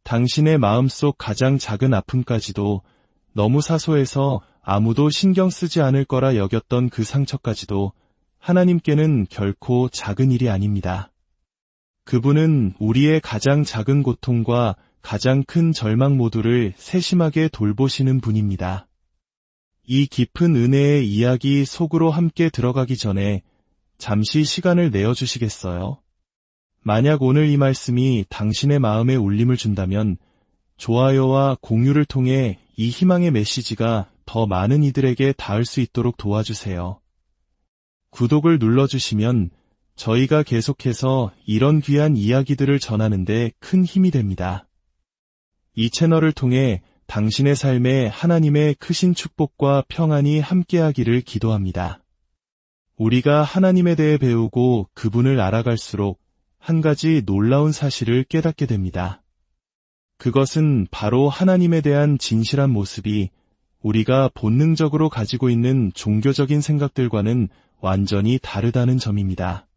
당신의 마음속 가장 작은 아픔까지도, 너무 사소해서 아무도 신경 쓰지 않을 거라 여겼던 그 상처까지도 하나님께는 결코 작은 일이 아닙니다. 그분은 우리의 가장 작은 고통과 가장 큰 절망 모두를 세심하게 돌보시는 분입니다. 이 깊은 은혜의 이야기 속으로 함께 들어가기 전에 잠시 시간을 내어주시겠어요? 만약 오늘 이 말씀이 당신의 마음에 울림을 준다면 좋아요와 공유를 통해 이 희망의 메시지가 더 많은 이들에게 닿을 수 있도록 도와주세요. 구독을 눌러주시면 저희가 계속해서 이런 귀한 이야기들을 전하는데 큰 힘이 됩니다. 이 채널을 통해 당신의 삶에 하나님의 크신 축복과 평안이 함께하기를 기도합니다. 우리가 하나님에 대해 배우고 그분을 알아갈수록 한 가지 놀라운 사실을 깨닫게 됩니다. 그것은 바로 하나님에 대한 진실한 모습이 우리가 본능적으로 가지고 있는 종교적인 생각들과는 완전히 다르다는 점입니다.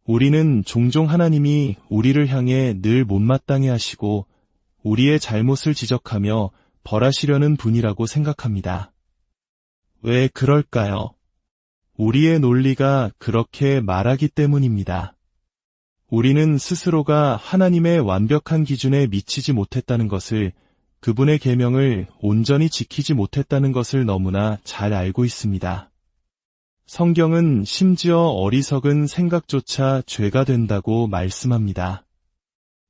우리는 종종 하나님이 우리를 향해 늘 못마땅해 하시고 우리의 잘못을 지적하며 벌하시려는 분이라고 생각합니다. 왜 그럴까요? 우리의 논리가 그렇게 말하기 때문입니다. 우리는 스스로가 하나님의 완벽한 기준에 미치지 못했다는 것을, 그분의 계명을 온전히 지키지 못했다는 것을 너무나 잘 알고 있습니다. 성경은 심지어 어리석은 생각조차 죄가 된다고 말씀합니다.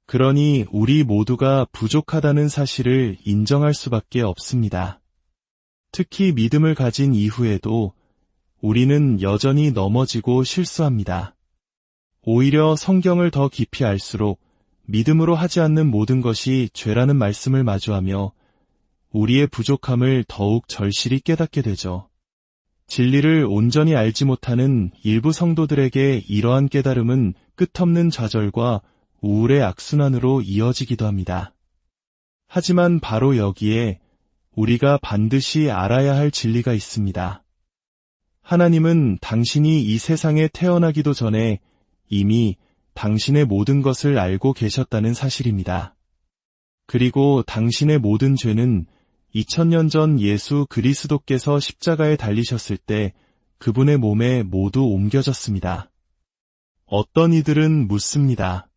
그러니 우리 모두가 부족하다는 사실을 인정할 수밖에 없습니다. 특히 믿음을 가진 이후에도 우리는 여전히 넘어지고 실수합니다. 오히려 성경을 더 깊이 알수록 믿음으로 하지 않는 모든 것이 죄라는 말씀을 마주하며 우리의 부족함을 더욱 절실히 깨닫게 되죠. 진리를 온전히 알지 못하는 일부 성도들에게 이러한 깨달음은 끝없는 좌절과 우울의 악순환으로 이어지기도 합니다. 하지만 바로 여기에 우리가 반드시 알아야 할 진리가 있습니다. 하나님은 당신이 이 세상에 태어나기도 전에 이미 당신의 모든 것을 알고 계셨다는 사실입니다. 그리고 당신의 모든 죄는 2000년 전 예수 그리스도께서 십자가에 달리셨을 때 그분의 몸에 모두 옮겨졌습니다. 어떤 이들은 묻습니다.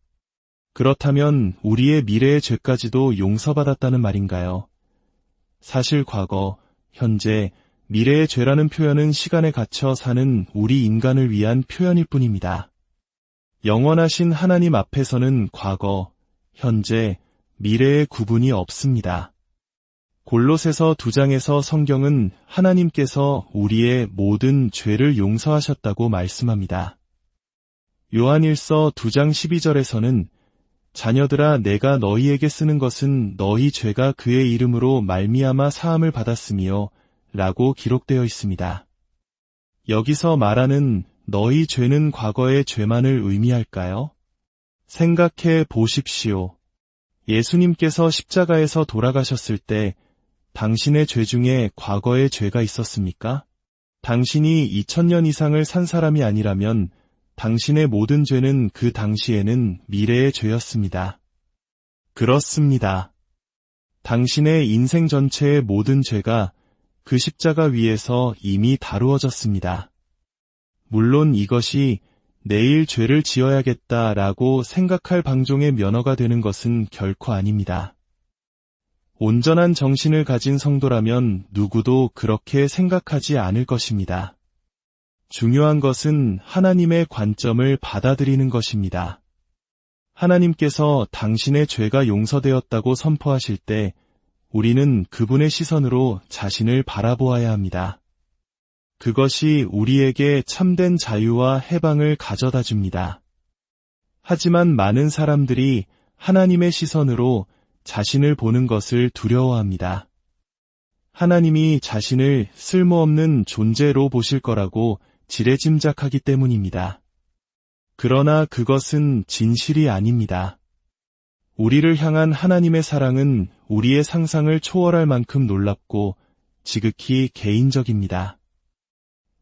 그렇다면 우리의 미래의 죄까지도 용서받았다는 말인가요? 사실 과거, 현재, 미래의 죄라는 표현은 시간에 갇혀 사는 우리 인간을 위한 표현일 뿐입니다. 영원하신 하나님 앞에서는 과거, 현재, 미래의 구분이 없습니다. 골로새서 2장에서 성경은 하나님께서 우리의 모든 죄를 용서하셨다고 말씀합니다. 요한일서 2장 12절에서는 자녀들아 내가 너희에게 쓰는 것은 너희 죄가 그의 이름으로 말미암아 사함을 받았으며 라고 기록되어 있습니다. 여기서 말하는 너희 죄는 과거의 죄만을 의미할까요? 생각해 보십시오. 예수님께서 십자가에서 돌아가셨을 때 당신의 죄 중에 과거의 죄가 있었습니까? 당신이 2000년 이상을 산 사람이 아니라면 당신의 모든 죄는 그 당시에는 미래의 죄였습니다. 그렇습니다. 당신의 인생 전체의 모든 죄가 그 십자가 위에서 이미 다루어졌습니다. 물론 이것이 내일 죄를 지어야겠다라고 생각할 방종의 면허가 되는 것은 결코 아닙니다. 온전한 정신을 가진 성도라면 누구도 그렇게 생각하지 않을 것입니다. 중요한 것은 하나님의 관점을 받아들이는 것입니다. 하나님께서 당신의 죄가 용서되었다고 선포하실 때 우리는 그분의 시선으로 자신을 바라보아야 합니다. 그것이 우리에게 참된 자유와 해방을 가져다 줍니다. 하지만 많은 사람들이 하나님의 시선으로 자신을 보는 것을 두려워합니다. 하나님이 자신을 쓸모없는 존재로 보실 거라고 지레짐작하기 때문입니다. 그러나 그것은 진실이 아닙니다. 우리를 향한 하나님의 사랑은 우리의 상상을 초월할 만큼 놀랍고 지극히 개인적입니다.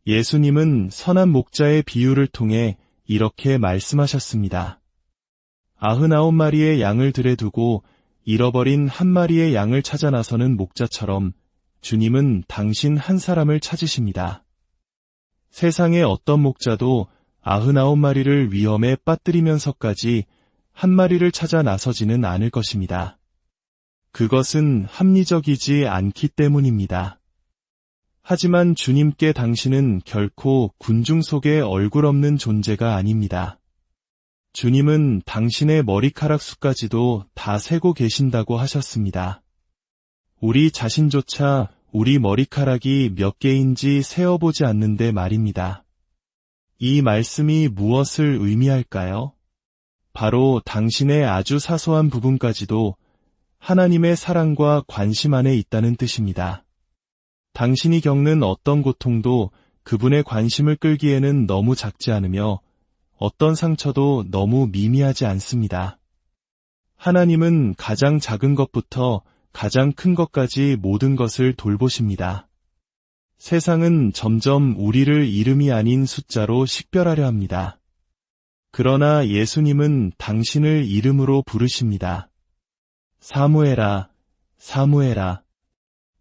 예수님은 선한 목자의 비유를 통해 이렇게 말씀하셨습니다. 99마리의 양을 들에 두고 잃어버린 한 마리의 양을 찾아 나서는 목자처럼 주님은 당신 한 사람을 찾으십니다. 세상의 어떤 목자도 99마리를 위험에 빠뜨리면서까지 한 마리를 찾아 나서지는 않을 것입니다. 그것은 합리적이지 않기 때문입니다. 하지만 주님께 당신은 결코 군중 속에 얼굴 없는 존재가 아닙니다. 주님은 당신의 머리카락 수까지도 다 세고 계신다고 하셨습니다. 우리 자신조차 우리 머리카락이 몇 개인지 세어보지 않는데 말입니다. 이 말씀이 무엇을 의미할까요? 바로 당신의 아주 사소한 부분까지도 하나님의 사랑과 관심 안에 있다는 뜻입니다. 당신이 겪는 어떤 고통도 그분의 관심을 끌기에는 너무 작지 않으며 어떤 상처도 너무 미미하지 않습니다. 하나님은 가장 작은 것부터 가장 큰 것까지 모든 것을 돌보십니다. 세상은 점점 우리를 이름이 아닌 숫자로 식별하려 합니다. 그러나 예수님은 당신을 이름으로 부르십니다. 사무엘아, 사무엘아,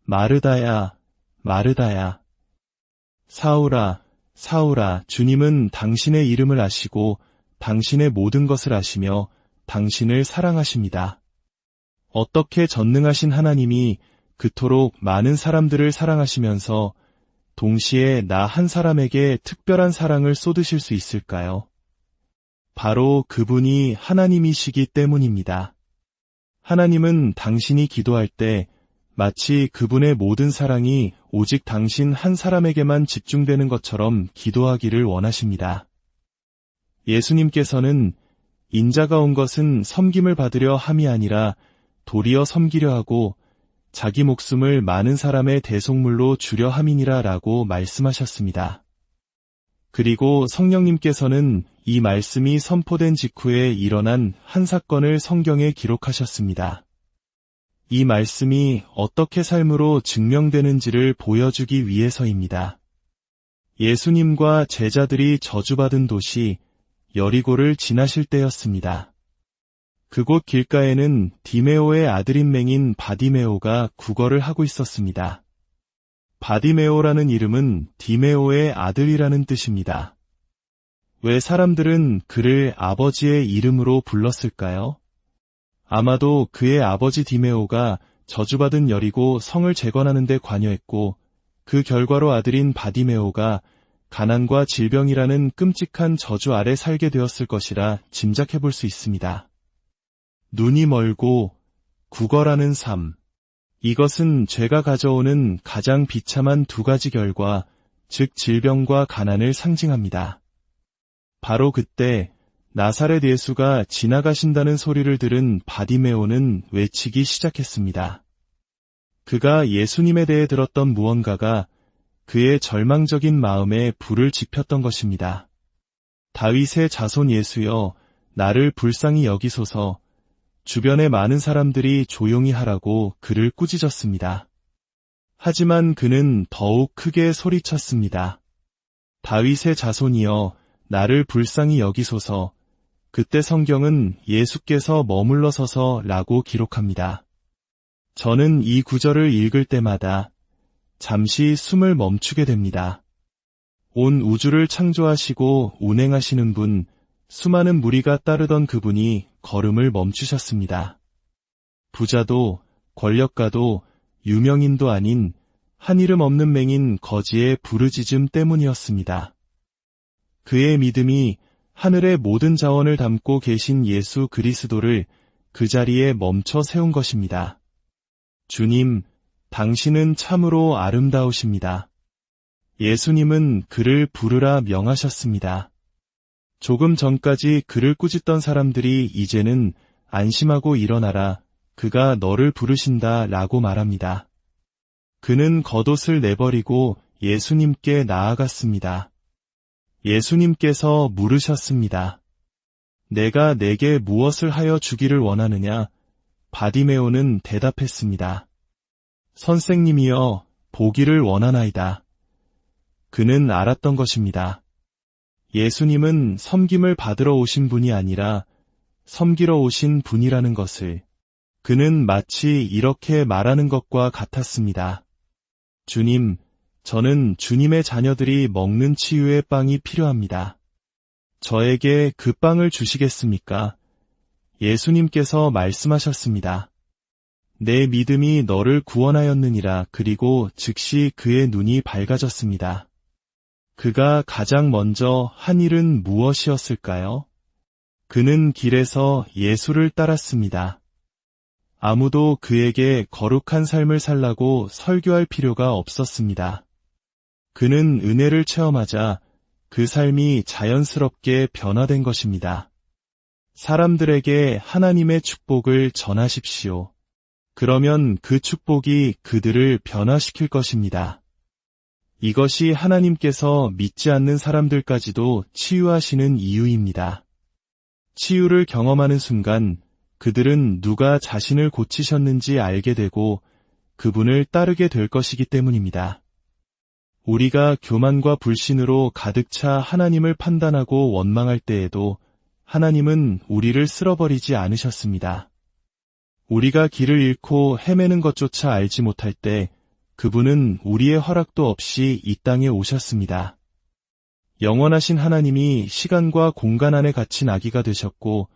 마르다야, 마르다야. 사울아, 사울아. 주님은 당신의 이름을 아시고 당신의 모든 것을 아시며 당신을 사랑하십니다. 어떻게 전능하신 하나님이 그토록 많은 사람들을 사랑하시면서 동시에 나 한 사람에게 특별한 사랑을 쏟으실 수 있을까요? 바로 그분이 하나님이시기 때문입니다. 하나님은 당신이 기도할 때 마치 그분의 모든 사랑이 오직 당신 한 사람에게만 집중되는 것처럼 기도하기를 원하십니다. 예수님께서는 인자가 온 것은 섬김을 받으려 함이 아니라 도리어 섬기려 하고 자기 목숨을 많은 사람의 대속물로 주려 함이니라 라고 말씀하셨습니다. 그리고 성령님께서는 이 말씀이 선포된 직후에 일어난 한 사건을 성경에 기록하셨습니다. 이 말씀이 어떻게 삶으로 증명되는지를 보여주기 위해서입니다. 예수님과 제자들이 저주받은 도시 여리고를 지나실 때였습니다. 그곳 길가에는 디메오의 아들인 맹인 바디메오가 구걸을 하고 있었습니다. 바디메오라는 이름은 디메오의 아들이라는 뜻입니다. 왜 사람들은 그를 아버지의 이름으로 불렀을까요? 아마도 그의 아버지 디메오가 저주받은 여리고 성을 재건하는 데 관여했고 그 결과로 아들인 바디메오가 가난과 질병이라는 끔찍한 저주 아래 살게 되었을 것이라 짐작해 볼 수 있습니다. 눈이 멀고 구걸하는 삶. 이것은 죄가 가져오는 가장 비참한 두 가지 결과, 즉 질병과 가난을 상징합니다. 바로 그때 나사렛 예수가 지나가신다는 소리를 들은 바디메오는 외치기 시작했습니다. 그가 예수님에 대해 들었던 무언가가 그의 절망적인 마음에 불을 지폈던 것입니다. 다윗의 자손 예수여, 나를 불쌍히 여기소서. 주변의 많은 사람들이 조용히 하라고 그를 꾸짖었습니다. 하지만 그는 더욱 크게 소리쳤습니다. 다윗의 자손이여, 나를 불쌍히 여기소서. 그때 성경은 예수께서 머물러 서서 라고 기록합니다. 저는 이 구절을 읽을 때마다 잠시 숨을 멈추게 됩니다. 온 우주를 창조하시고 운행하시는 분, 수많은 무리가 따르던 그분이 걸음을 멈추셨습니다. 부자도 권력가도 유명인도 아닌 한 이름 없는 맹인 거지의 부르짖음 때문이었습니다. 그의 믿음이 하늘의 모든 자원을 담고 계신 예수 그리스도를 그 자리에 멈춰 세운 것입니다. 주님, 당신은 참으로 아름다우십니다. 예수님은 그를 부르라 명하셨습니다. 조금 전까지 그를 꾸짖던 사람들이 이제는 안심하고 일어나라, 그가 너를 부르신다 라고 말합니다. 그는 겉옷을 내버리고 예수님께 나아갔습니다. 예수님께서 물으셨습니다. 내가 내게 무엇을 하여 주기를 원하느냐? 바디메오는 대답했습니다. 선생님이여, 보기를 원하나이다. 그는 알았던 것입니다. 예수님은 섬김을 받으러 오신 분이 아니라 섬기러 오신 분이라는 것을. 그는 마치 이렇게 말하는 것과 같았습니다. 주님, 저는 주님의 자녀들이 먹는 치유의 빵이 필요합니다. 저에게 그 빵을 주시겠습니까? 예수님께서 말씀하셨습니다. 내 믿음이 너를 구원하였느니라. 그리고 즉시 그의 눈이 밝아졌습니다. 그가 가장 먼저 한 일은 무엇이었을까요? 그는 길에서 예수를 따랐습니다. 아무도 그에게 거룩한 삶을 살라고 설교할 필요가 없었습니다. 그는 은혜를 체험하자 그 삶이 자연스럽게 변화된 것입니다. 사람들에게 하나님의 축복을 전하십시오. 그러면 그 축복이 그들을 변화시킬 것입니다. 이것이 하나님께서 믿지 않는 사람들까지도 치유하시는 이유입니다. 치유를 경험하는 순간 그들은 누가 자신을 고치셨는지 알게 되고 그분을 따르게 될 것이기 때문입니다. 우리가 교만과 불신으로 가득 차 하나님을 판단하고 원망할 때에도 하나님은 우리를 쓸어버리지 않으셨습니다. 우리가 길을 잃고 헤매는 것조차 알지 못할 때 그분은 우리의 허락도 없이 이 땅에 오셨습니다. 영원하신 하나님이 시간과 공간 안에 갇힌 아기가 되셨고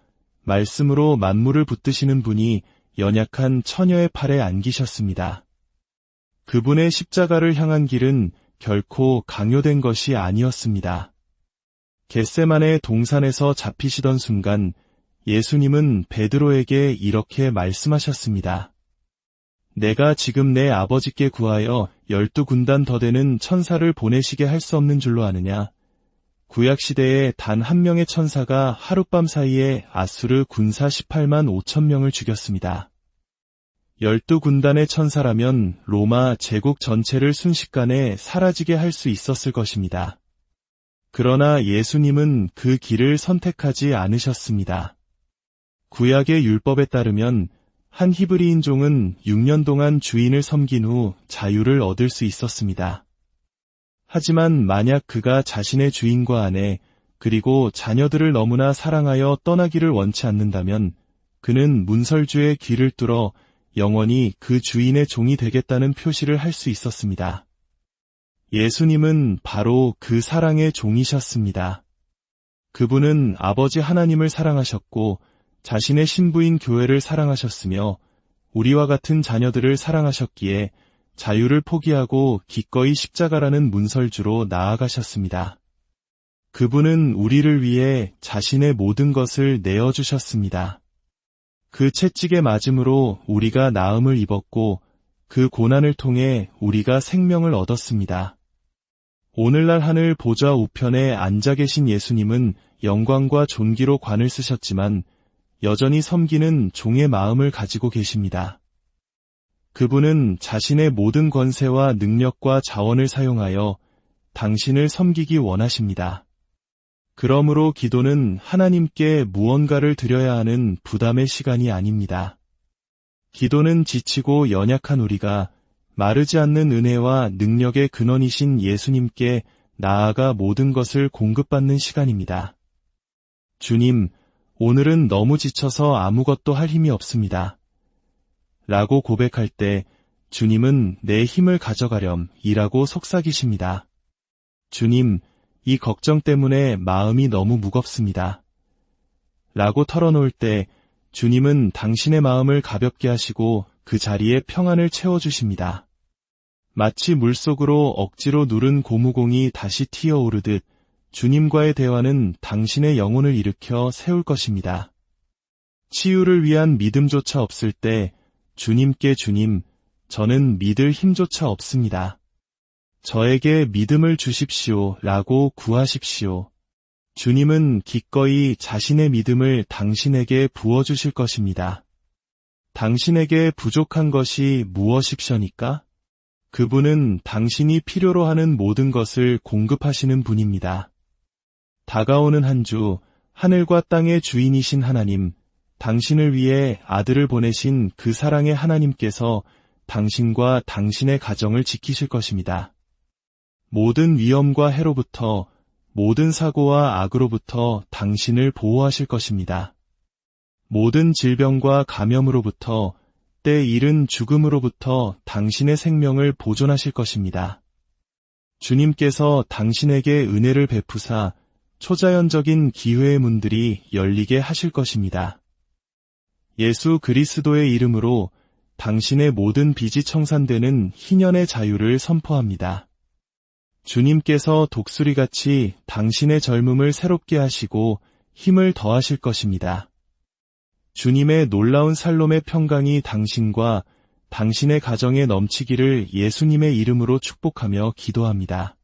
말씀으로 만물을 붙드시는 분이 연약한 처녀의 팔에 안기셨습니다. 그분의 십자가를 향한 길은 결코 강요된 것이 아니었습니다. 겟세마네 동산에서 잡히시던 순간 예수님은 베드로에게 이렇게 말씀하셨습니다. 내가 지금 내 아버지께 구하여 12군단 더 되는 천사를 보내시게 할 수 없는 줄로 아느냐? 구약시대에 단 한 명의 천사가 하룻밤 사이에 아수르 군사 18만 5천 명을 죽였습니다. 12군단의 천사라면 로마 제국 전체를 순식간에 사라지게 할 수 있었을 것입니다. 그러나 예수님은 그 길을 선택하지 않으셨습니다. 구약의 율법에 따르면 한 히브리인종은 6년 동안 주인을 섬긴 후 자유를 얻을 수 있었습니다. 하지만 만약 그가 자신의 주인과 아내 그리고 자녀들을 너무나 사랑하여 떠나기를 원치 않는다면 그는 문설주의 귀를 뚫어 영원히 그 주인의 종이 되겠다는 표시를 할 수 있었습니다. 예수님은 바로 그 사랑의 종이셨습니다. 그분은 아버지 하나님을 사랑하셨고 자신의 신부인 교회를 사랑하셨으며 우리와 같은 자녀들을 사랑하셨기에 자유를 포기하고 기꺼이 십자가라는 문설주로 나아가셨습니다. 그분은 우리를 위해 자신의 모든 것을 내어주셨습니다. 그 채찍에 맞음으로 우리가 나음을 입었고 그 고난을 통해 우리가 생명을 얻었습니다. 오늘날 하늘 보좌 우편에 앉아 계신 예수님은 영광과 존귀로 관을 쓰셨지만 여전히 섬기는 종의 마음을 가지고 계십니다. 그분은 자신의 모든 권세와 능력과 자원을 사용하여 당신을 섬기기 원하십니다. 그러므로 기도는 하나님께 무언가를 드려야 하는 부담의 시간이 아닙니다. 기도는 지치고 연약한 우리가 마르지 않는 은혜와 능력의 근원이신 예수님께 나아가 모든 것을 공급받는 시간입니다. 주님, 오늘은 너무 지쳐서 아무것도 할 힘이 없습니다. 라고 고백할 때 주님은 내 힘을 가져가렴 이라고 속삭이십니다. 주님, 이 걱정 때문에 마음이 너무 무겁습니다. 라고 털어놓을 때 주님은 당신의 마음을 가볍게 하시고 그 자리에 평안을 채워주십니다. 마치 물속으로 억지로 누른 고무공이 다시 튀어오르듯 주님과의 대화는 당신의 영혼을 일으켜 세울 것입니다. 치유를 위한 믿음조차 없을 때 주님께 주님, 저는 믿을 힘조차 없습니다. 저에게 믿음을 주십시오 라고 구하십시오. 주님은 기꺼이 자신의 믿음을 당신에게 부어주실 것입니다. 당신에게 부족한 것이 무엇이십니까? 그분은 당신이 필요로 하는 모든 것을 공급하시는 분입니다. 다가오는 한 주, 하늘과 땅의 주인이신 하나님, 당신을 위해 아들을 보내신 그 사랑의 하나님께서 당신과 당신의 가정을 지키실 것입니다. 모든 위험과 해로부터, 모든 사고와 악으로부터 당신을 보호하실 것입니다. 모든 질병과 감염으로부터 때 이른 죽음으로부터 당신의 생명을 보존하실 것입니다. 주님께서 당신에게 은혜를 베푸사 초자연적인 기회의 문들이 열리게 하실 것입니다. 예수 그리스도의 이름으로 당신의 모든 빚이 청산되는 희년의 자유를 선포합니다. 주님께서 독수리같이 당신의 젊음을 새롭게 하시고 힘을 더하실 것입니다. 주님의 놀라운 살롬의 평강이 당신과 당신의 가정에 넘치기를 예수님의 이름으로 축복하며 기도합니다.